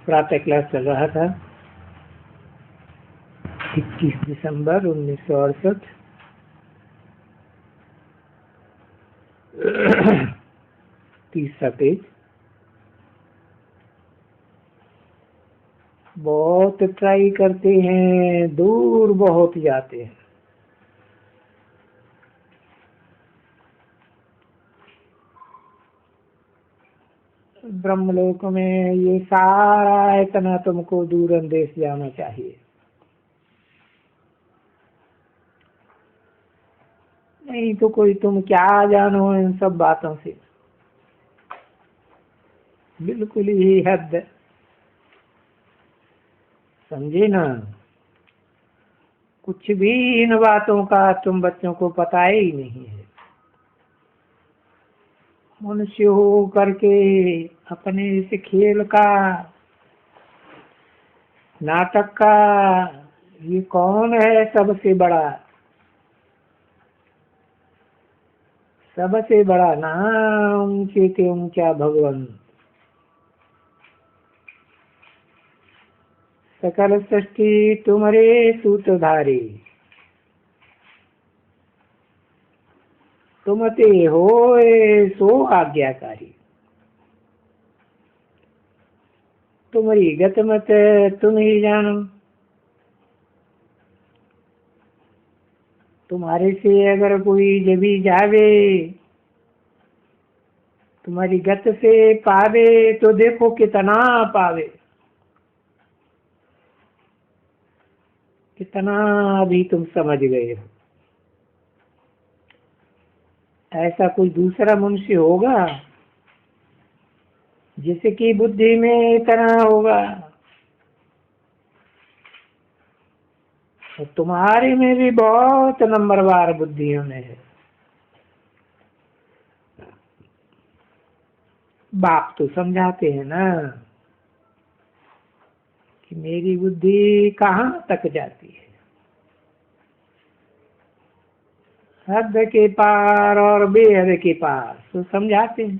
प्रातः क्लास चल रहा था। 21 दिसंबर 1968। 30 पेज। बहुत ट्राई करते हैं, दूर बहुत जाते हैं। ब्रह्मलोक में ये सारा इतना तुमको दूर अंदेश जाना चाहिए। नहीं तो कोई तुम क्या जानो इन सब बातों से। बिल्कुल ही हद, समझे ना। कुछ भी इन बातों का तुम बच्चों को पता ही नहीं है। मनुष्य हो करके अपने इस खेल का, नाटक का, ये कौन है सबसे बड़ा? सबसे बड़ा ना ऊंचे के ऊंचा भगवान। सकल सृष्टि तुम्हारे सूत्रधारी, तुमते होए सो आज्ञाकारी। तुम्हारी गत मत तुम ही जानो। तुम्हारे से अगर कोई जभी जावे, तुम्हारी गत से पावे तो देखो कितना पावे, कितना अभी तुम समझ गए हो। ऐसा कोई दूसरा मनुष्य होगा जिसकी बुद्धि में इतना होगा? तो तुम्हारे में भी बहुत नंबरवार बुद्धियों में है। बाप तो समझाते हैं ना कि मेरी बुद्धि कहाँ तक जाती है। हद के पार और बेहद के पार तो समझाते हैं।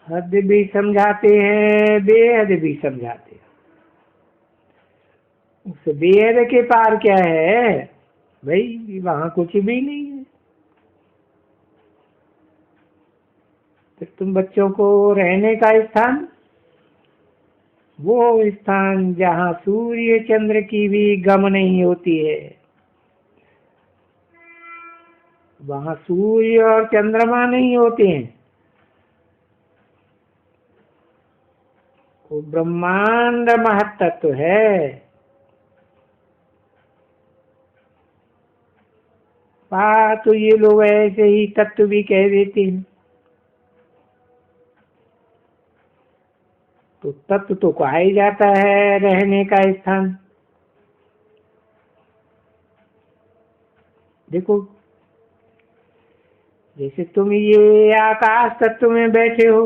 हद भी समझाते हैं, बेहद भी समझाते हैं। उस बेहद के पार क्या है भाई? वहां कुछ भी नहीं है। तो तुम बच्चों को रहने का स्थान, वो स्थान जहाँ सूर्य चंद्र की भी गम नहीं होती है, वहां सूर्य और चंद्रमा नहीं होते हैं। वो ब्रह्मांड महत्त्व है। तो ये लोग ऐसे ही तत्व भी कह देते हैं। तो तत्व तो कहा ही जाता है रहने का स्थान। देखो, जैसे तुम ये आकाश तत्व में बैठे हो,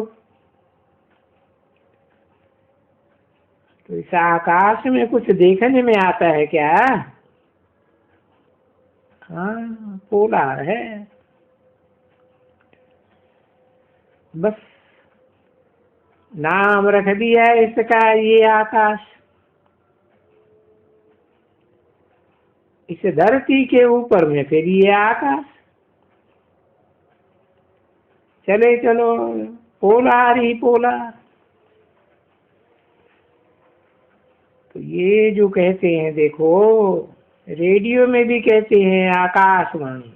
तो इस आकाश में कुछ देखने में आता है क्या? हाँ, पोलार है बस। नाम रख दिया इसका, ये आकाश। इस धरती के ऊपर में फिर ये आकाश। चले चलो, पोलार ही पोलार। तो ये जो कहते हैं, देखो रेडियो में भी कहते हैं आकाशवाणी।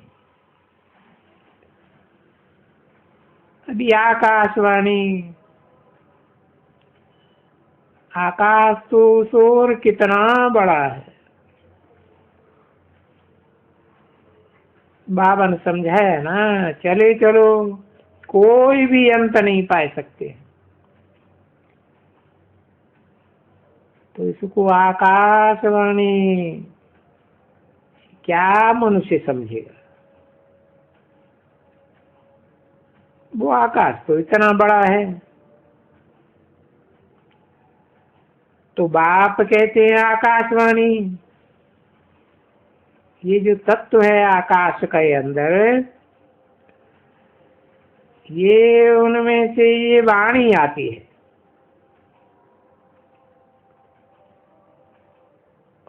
अभी आकाशवाणी, आकाश तो शोर कितना बड़ा है। बाबा ने समझाया ना, चले चलो, कोई भी अंत नहीं पा सकते। तो इसको आकाशवाणी क्या मनुष्य समझेगा? वो आकाश तो इतना बड़ा है। तो बाप कहते हैं आकाशवाणी। ये जो तत्व है आकाश के अंदर, ये उनमें से ये वाणी आती है।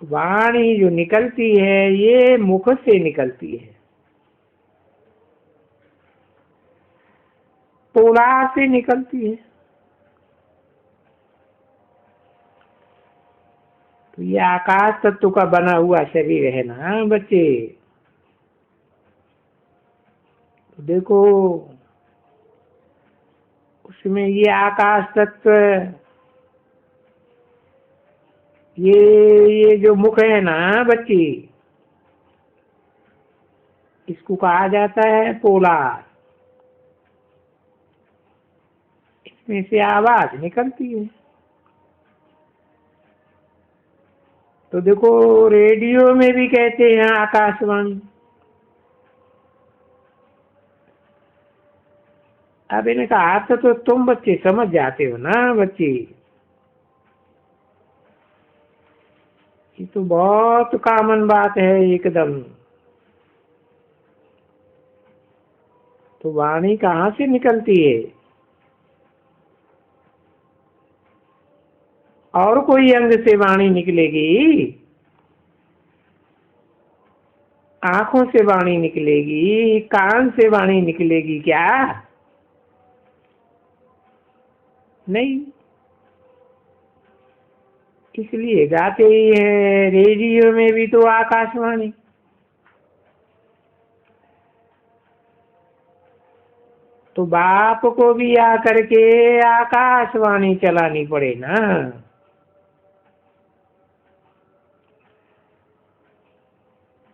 वाणी जो निकलती है ये मुख से निकलती है, पोलार से निकलती है। तो ये आकाश तत्व का बना हुआ शरीर है ना बच्चे। तो देखो उसमें ये आकाश तत्व, ये जो मुख है ना बच्ची, इसको कहा जाता है पोलार। इसमें से आवाज निकलती है। तो देखो रेडियो में भी कहते हैं आकाशवाणी। अब इनका अर्थ तो तुम बच्चे समझ जाते हो ना बच्ची। ये तो बहुत कॉमन बात है एकदम। तो वाणी कहाँ से निकलती है? और कोई अंग से वाणी निकलेगी? आंखों से वाणी निकलेगी, कान से वाणी निकलेगी क्या? नहीं। इसलिए गाते ही है रेडियो में भी तो आकाशवाणी। तो बाप को भी आकर के आकाशवाणी चलानी पड़े ना।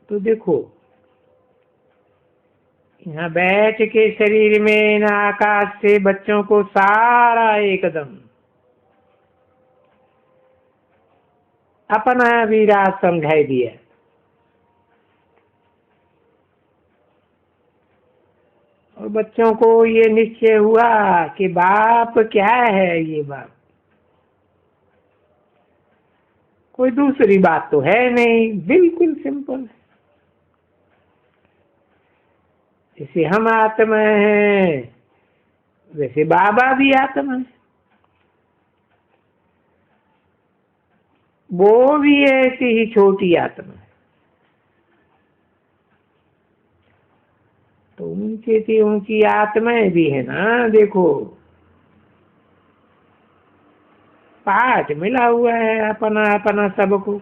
तो देखो यहाँ बैठ के शरीर में ना आकाश से बच्चों को सारा एकदम अपना भी राज समझाई दिया। और बच्चों को ये निश्चय हुआ कि बाप क्या है। ये बाप कोई दूसरी बात तो है नहीं, बिल्कुल सिंपल है। जैसे हम आत्मा है वैसे बाबा भी आत्मा है। वो भी ऐसी ही छोटी आत्मा है। तो ऊंचे से ऊंची आत्माएं भी है ना। देखो पाठ मिला हुआ है अपना अपना सबको।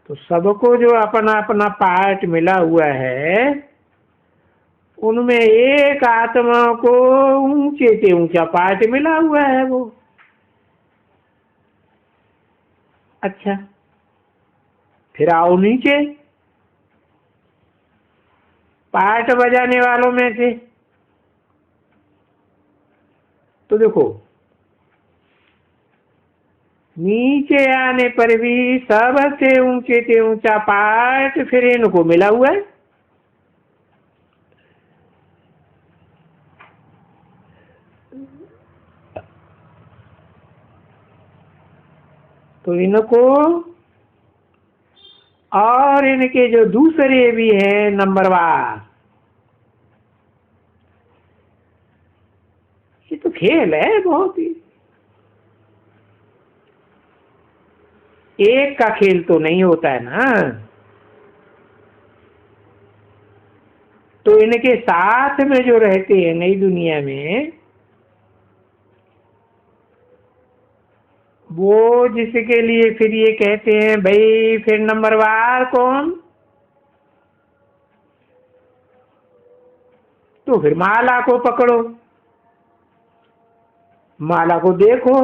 तो सबको जो अपना अपना पार्ट मिला हुआ है उनमें एक आत्मा को ऊंचे से ऊंचा पार्ट मिला हुआ है वो। अच्छा फिर आओ नीचे पार्ट बजाने वालों में से। तो देखो नीचे आने पर भी सबसे ऊंचे से ऊंचा पार्ट फिर इनको मिला हुआ है। तो इनको और इनके जो दूसरे भी हैं नंबरवार, ये तो खेल है बहुत ही। एक का खेल तो नहीं होता है ना। तो इनके साथ में जो रहते हैं नई दुनिया में वो जिसके लिए फिर ये कहते हैं भाई फिर नंबरवार कौन। तो फिर माला को पकड़ो, माला को देखो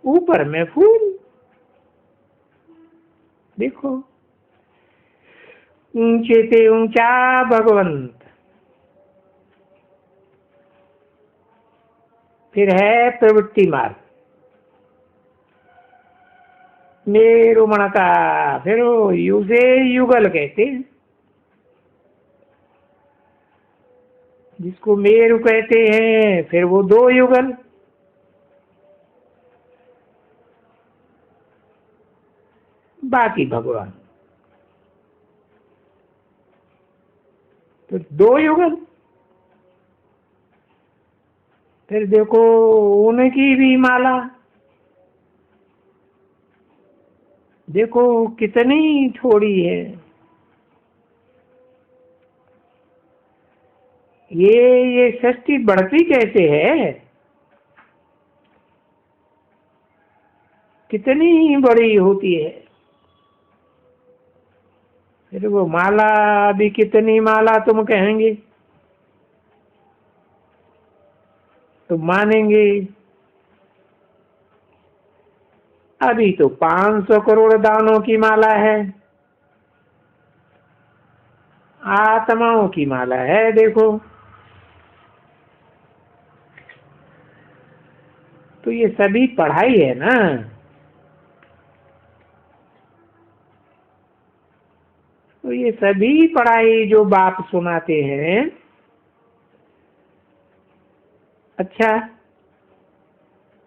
ऊपर में फूल देखो ऊंचे से ऊंचा भगवंत। फिर है प्रवृत्ति मार्ग मेरुमण का, फिर युगे युगल कहते हैं जिसको मेरु कहते हैं। फिर वो दो युगल, बाकी भगवान। तो दो युगल। फिर देखो उनकी भी माला देखो कितनी थोड़ी है। ये षष्ठी बढ़ती कैसे है, कितनी बड़ी होती है। फिर वो माला भी कितनी माला तुम कहेंगे तो मानेंगे। अभी तो 500 करोड़ दानों की माला है, आत्माओं की माला है। देखो तो ये सभी पढ़ाई है ना। तो ये सभी पढ़ाई जो बाप सुनाते हैं, अच्छा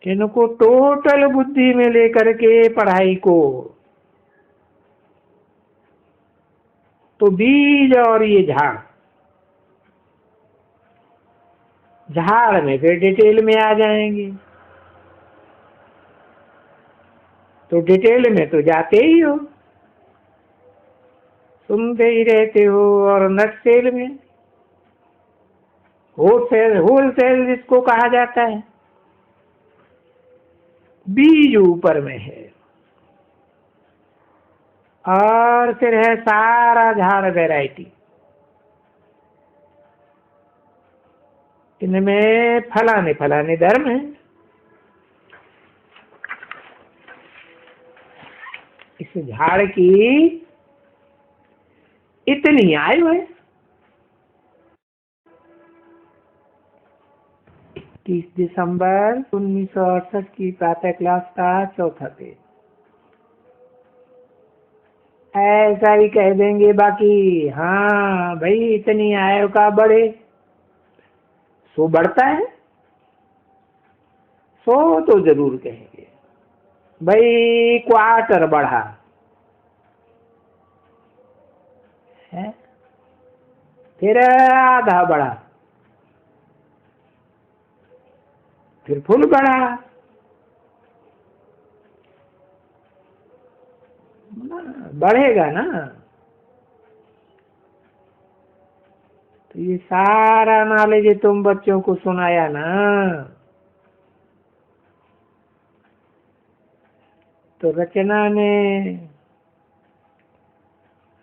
इनको टोटल बुद्धि में लेकर के पढ़ाई को, तो बीज और ये झाड़, झाड़ में फिर डिटेल में आ जाएंगे। तो डिटेल में तो जाते ही हो, सुनते ही रहते हो। और नट सेल में होलसेल जिसको कहा जाता है, बीज ऊपर में है और फिर है सारा झाड़ वैरायटी। इनमें फलाने फलाने धर्म है। इस झाड़ की इतनी आयु है। 30 दिसंबर 1968 की प्रातः क्लास का चौथा पेज। ऐसा ही कह देंगे बाकी। हाँ भाई इतनी आयु का बढ़े, सो बढ़ता है, सो तो जरूर कहेंगे भाई क्वार्टर बढ़ा है, फिर आधा बढ़ा, फिर फुल बढ़ा। बढ़ेगा ना। तो ये सारा नॉलेज तुम बच्चों को सुनाया ना, तो रचना ने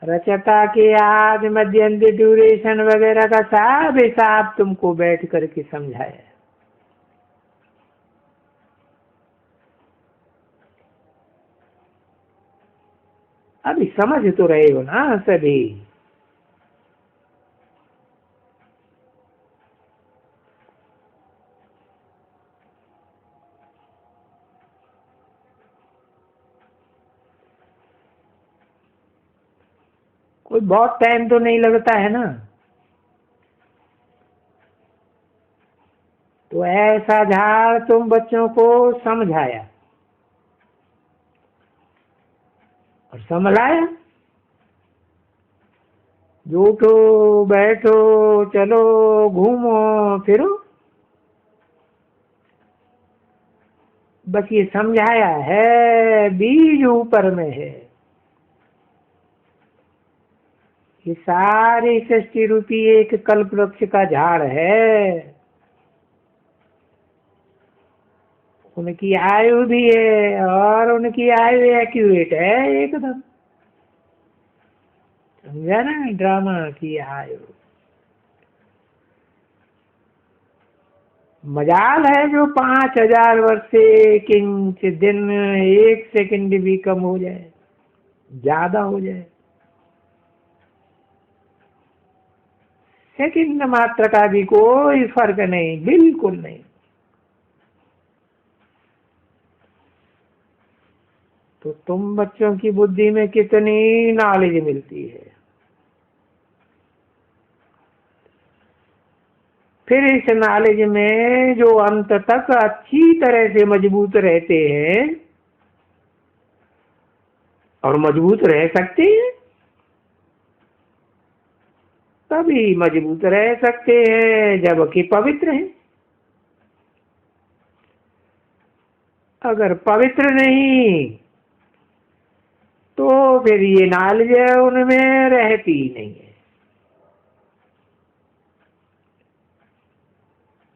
रचता के आज मध्य ड्यूरेशन वगैरह का सब हिसाब तुमको बैठ करके समझाया। अभी समझ तो रहे हो ना सभी। कोई बहुत टाइम तो नहीं लगता है ना। तो ऐसा झाड़ तुम बच्चों को समझाया और संभलाया। जो उठो बैठो चलो घूमो फिरो, बस ये समझाया है। बीज ऊपर में है। ये सारे षष्टि रूपी एक कल्प वृक्ष का झाड़ है। उनकी आयु भी है और उनकी आयु एक्यूरेट है एकदम। समझा ना ड्रामा की आयु। मजाल है जो 5000 वर्ष से 1 इंच दिन 1 सेकंड भी कम हो जाए, ज्यादा हो जाए, सेकंड मात्र का भी कोई फर्क नहीं, बिल्कुल नहीं। तो तुम बच्चों की बुद्धि में कितनी नॉलेज मिलती है। फिर इस नॉलेज में जो अंत तक अच्छी तरह से मजबूत रहते हैं और मजबूत रह सकते हैं, तभी मजबूत रह सकते हैं जबकि पवित्र हैं। अगर पवित्र नहीं तो फिर ये नॉलेज उनमें रहती ही नहीं है,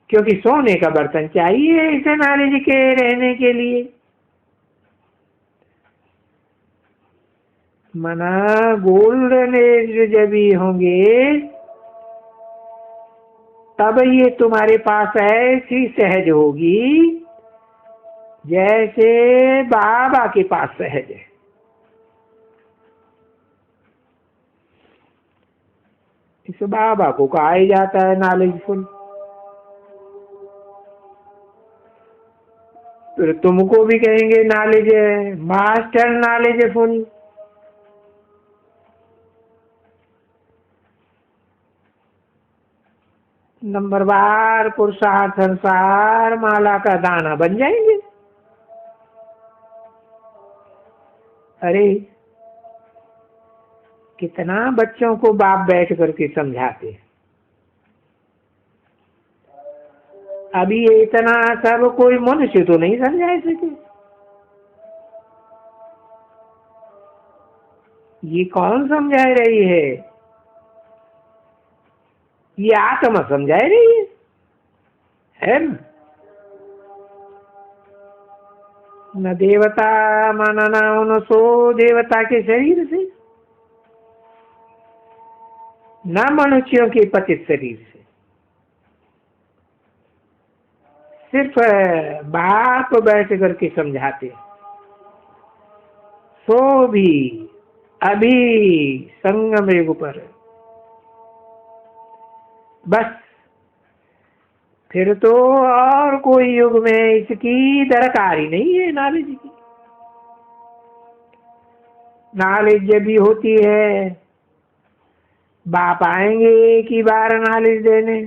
क्योंकि सोने का बर्तन चाहिए इस नॉलेज के रहने के लिए। मना गोल्डन एज जब भी होंगे तब ये तुम्हारे पास ऐसी सहज होगी जैसे बाबा के पास सहज है। इस बाबा को कहा ही जाता है नॉलेजफुल। फिर तुमको भी कहेंगे नॉलेज है, मास्टर नॉलेजफुल। नंबरवार पुरुषार्थ संसार माला का दाना बन जाएंगे। अरे कितना बच्चों को बाप बैठ करके समझाते। अभी ये इतना सब कोई मनुष्य तो नहीं समझा सके। ये कौन समझा रही है? ये आत्मा समझा रही है न? न देवता मानना उन सो देवता के शरीर से, न मनुष्यों के पतित शरीर से। सिर्फ बाप बैठ करके समझाते, सो भी अभी संगम युग पर। बस फिर तो और कोई युग में इसकी दरकार ही नहीं है नॉलेज की। नॉलेज जब भी होती है बाप आएंगे एक ही बार नॉलेज देने,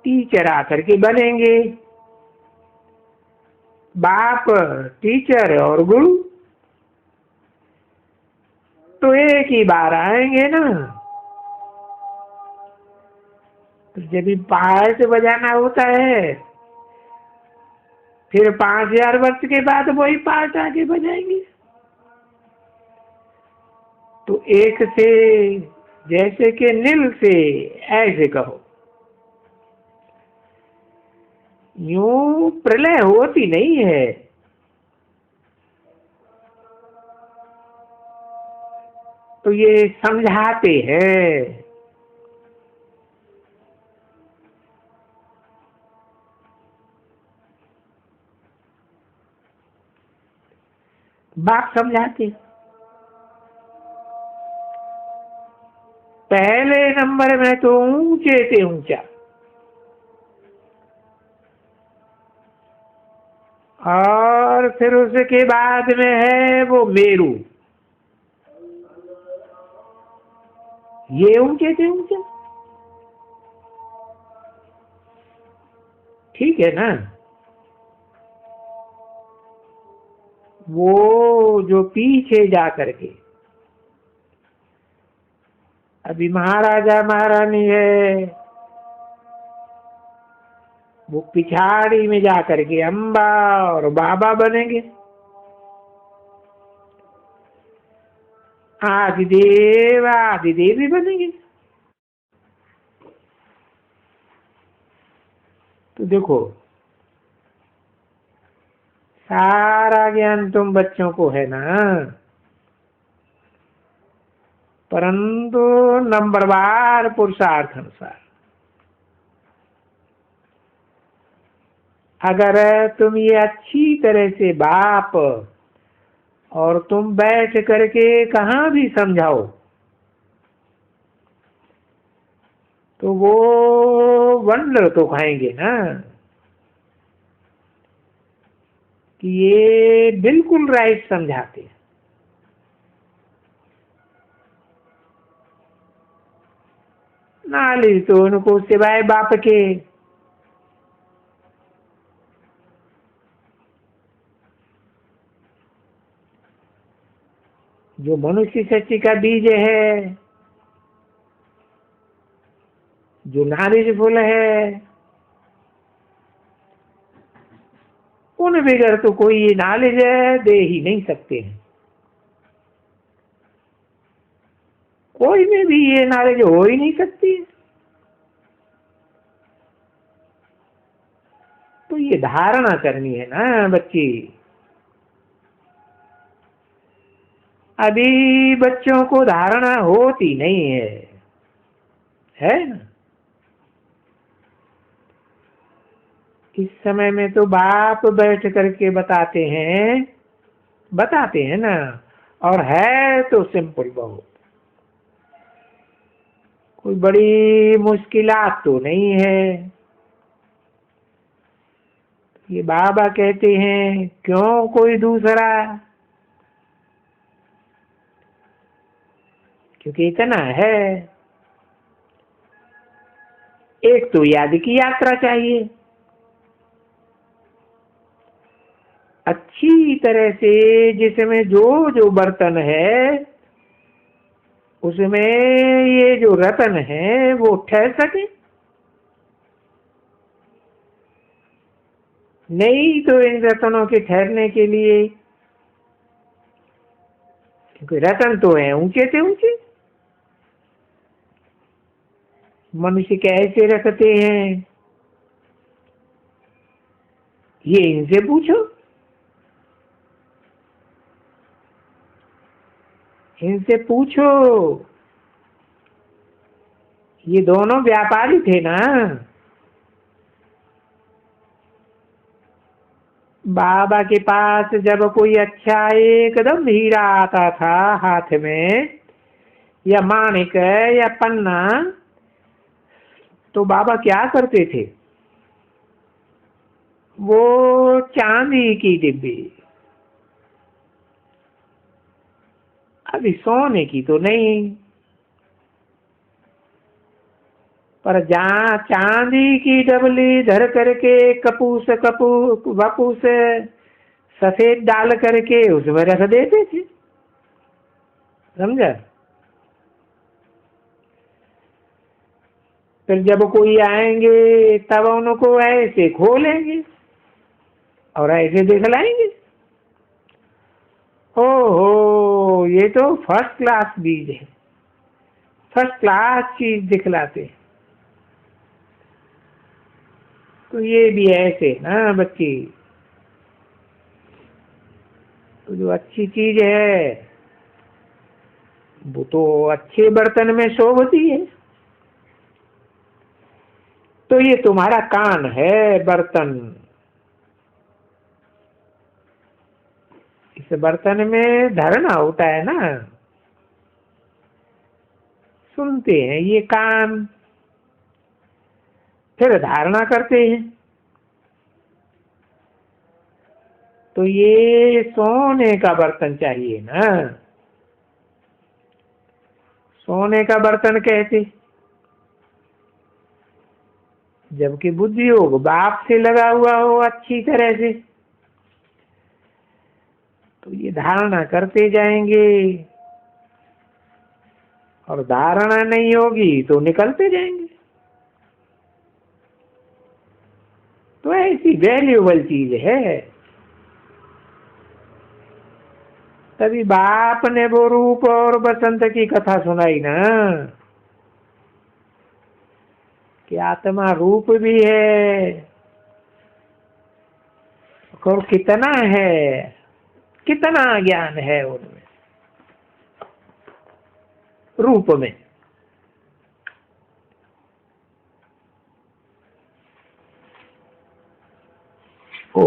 टीचर आकर के बनेंगे। बाप टीचर और गुरु तो एक ही बार आएंगे ना। तो जब भी पार्ट बजाना होता है फिर 5000 वर्ष के बाद वही पार्ट आगे बजाएंगे। तो एक से जैसे कि नील से ऐसे कहो, यूं प्रलय होती नहीं है। तो ये समझाते हैं। बाप समझाते। पहले नंबर में तो ऊंचे से ऊंचा, और फिर उसके बाद में है वो मेरू। ये ऊंचे से ऊंचा, ठीक है ना। वो जो पीछे जा करके अभी महाराजा महारानी है, वो पिछाड़ी में जा करके अम्बा और बाबा बनेंगे। आदिदेव आदिदेवी बनेंगे। तो देखो सारा ज्ञान तुम बच्चों को है ना, परंतु नंबरवार पुरुषार्थ अनुसार अगर तुम ये अच्छी तरह से बाप और तुम बैठ करके कहाँ भी समझाओ तो वो वंडर तो खाएंगे ना कि ये बिल्कुल राइट समझाते। नॉलेज तो उनको सिवाय बाप के जो मनुष्य शक्ति का बीज है, जो नॉलेजफुल है, उन बगैर तो कोई ये नॉलेज दे ही नहीं सकते हैं। कोई में भी ये नॉलेज हो ही नहीं सकती है। तो ये धारणा करनी है ना बच्ची। अभी बच्चों को धारणा होती नहीं है ना। इस समय में तो बाप बैठ करके बताते हैं ना, और है तो सिंपल बहुत, कोई बड़ी मुश्किलात तो नहीं है। ये बाबा कहते हैं क्यों कोई दूसरा, क्योंकि इतना है। एक तो याद की यात्रा चाहिए, अच्छी तरह से, जिसमें जो जो बर्तन है उसमें ये जो रतन है वो ठहर सके। नहीं तो इन रतनों के ठहरने के लिए, क्योंकि रतन तो है ऊंचे से ऊंचे, मनुष्य कैसे रखते हैं ये इनसे पूछो। इनसे पूछो, ये दोनों व्यापारी थे ना। बाबा के पास जब कोई अच्छा एकदम हीरा आता था हाथ में, या माणिक या पन्ना, तो बाबा क्या करते थे, वो चांदी की डिब्बी, अभी सोने की तो नहीं, पर जहाँ चांदी की डबली धर करके कपूस वपूस सफेद डाल करके उसमें रख देते थे, समझा। फिर जब कोई आएंगे तब उनको ऐसे खोलेंगे और ऐसे दिखलाएंगे, ओहो ये तो फर्स्ट क्लास बीज है, फर्स्ट क्लास चीज दिखलाते। तो ये भी ऐसे ना बच्ची, तो जो अच्छी चीज है वो तो अच्छे बर्तन में शोभती है। तो ये तुम्हारा कान है बर्तन, इस बर्तन में धरना होता है ना, सुनते हैं ये कान, फिर धारणा करते हैं। तो ये सोने का बर्तन चाहिए ना, सोने का बर्तन कहते, जबकि बुद्धि योग बाप से लगा हुआ हो अच्छी तरह से, तो ये धारणा करते जाएंगे, और धारणा नहीं होगी तो निकलते जाएंगे। तो ऐसी वैल्यूएबल चीज है। तभी बाप ने वो रूप और बसंत की कथा सुनाई ना, कि आत्मा रूप भी है, और कितना है, कितना ज्ञान है उनमें, रूप में। ओ